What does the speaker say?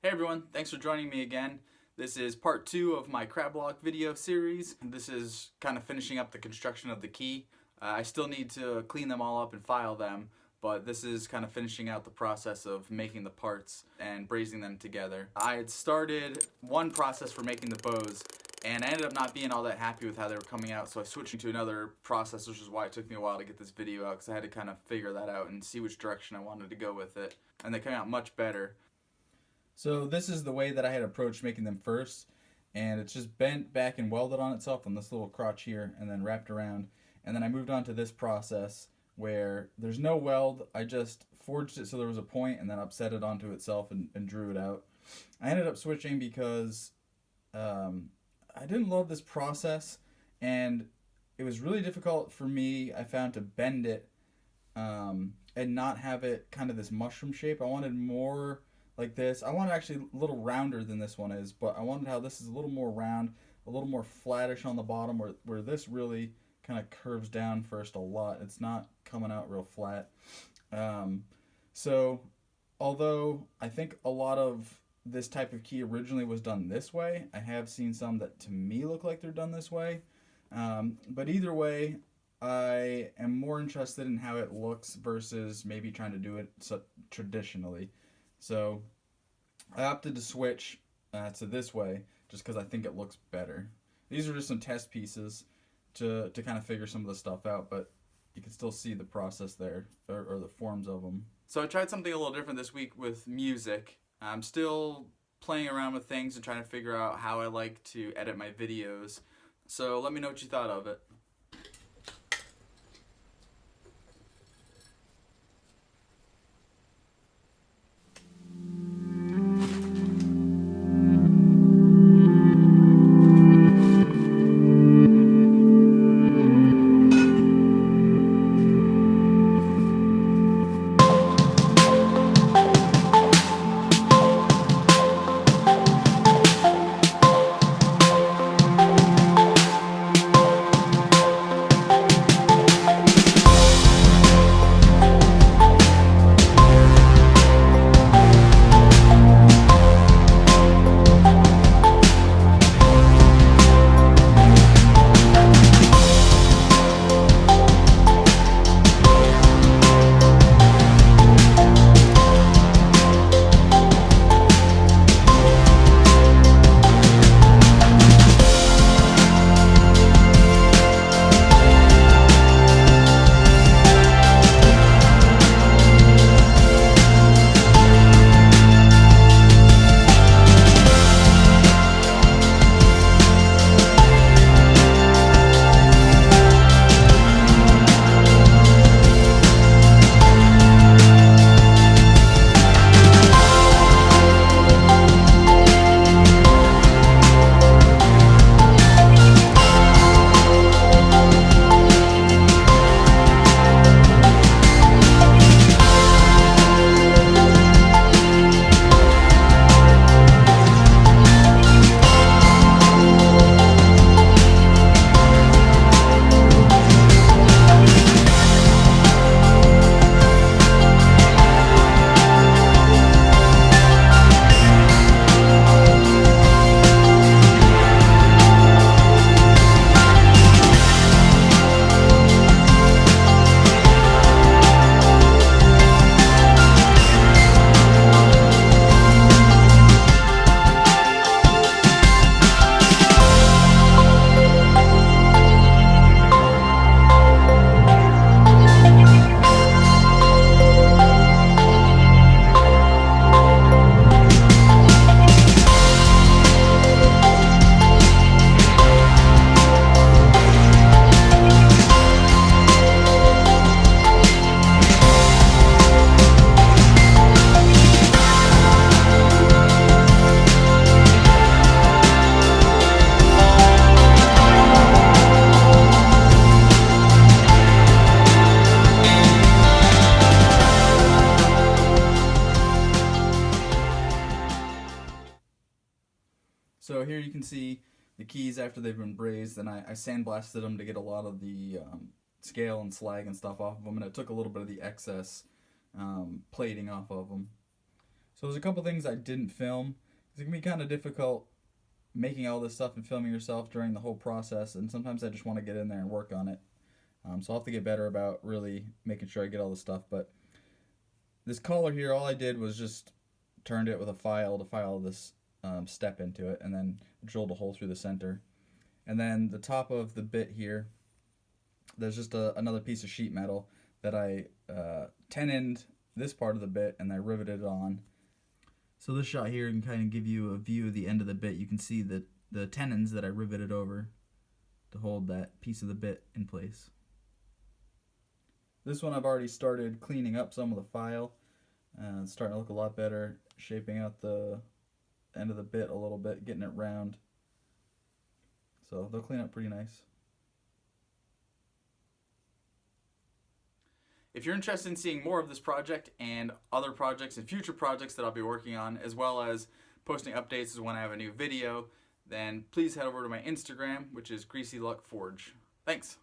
Hey everyone, thanks for joining me again. This is part 2 of my crab block video series. This is kind of finishing up the construction of the key. I still need to clean them all up and file them, but this is kind of finishing out the process of making the parts and brazing them together. I had started one process for making the bows, and I ended up not being all that happy with how they were coming out, so I switched to another process, which is why it took me a while to get this video out, because I had to kind of figure that out and see which direction I wanted to go with it. And they came out much better. So this is the way that I had approached making them first, and it's just bent back and welded on itself on this little crotch here and then wrapped around. And then I moved on to this process where there's no weld. I just forged it so there was a point and then upset it onto itself and drew it out. I ended up switching because I didn't love this process, and it was really difficult for me, I found, to bend it and not have it kind of this mushroom shape. I wanted more like this. I want it actually a little rounder than this one is, but I wanted how this is a little more round, a little more flattish on the bottom, where this really kind of curves down first a lot. It's not coming out real flat. So although I think a lot of this type of key originally was done this way, I have seen some that to me look like they're done this way. But either way, I am more interested in how it looks versus maybe trying to do it traditionally. So I opted to switch to this way just because I think it looks better. These are just some test pieces to kind of figure some of the stuff out, but you can still see the process there, or the forms of them. So I tried something a little different this week with music. I'm still playing around with things and trying to figure out how I like to edit my videos. So let me know what you thought of it. So here you can see the keys after they've been brazed, and I sandblasted them to get a lot of the scale and slag and stuff off of them, and it took a little bit of the excess plating off of them. So there's a couple things I didn't film. It can be kind of difficult making all this stuff and filming yourself during the whole process, and sometimes I just want to get in there and work on it. So I'll have to get better about really making sure I get all this stuff. But this collar here, all I did was just turned it with a file to file this step into it, and then drilled a hole through the center. And then the top of the bit here, there's just another piece of sheet metal that I tenoned this part of the bit and I riveted it on. So this shot here can kind of give you a view of the end of the bit. You can see the tenons that I riveted over to hold that piece of the bit in place. This one I've already started cleaning up some of the file. It's starting to look a lot better, shaping out the end of the bit a little bit, getting it round. So they'll clean up pretty nice. If you're interested in seeing more of this project and other projects and future projects that I'll be working on, as well as posting updates as when I have a new video, then please head over to my Instagram, which is Greasy Luck Forge. Thanks!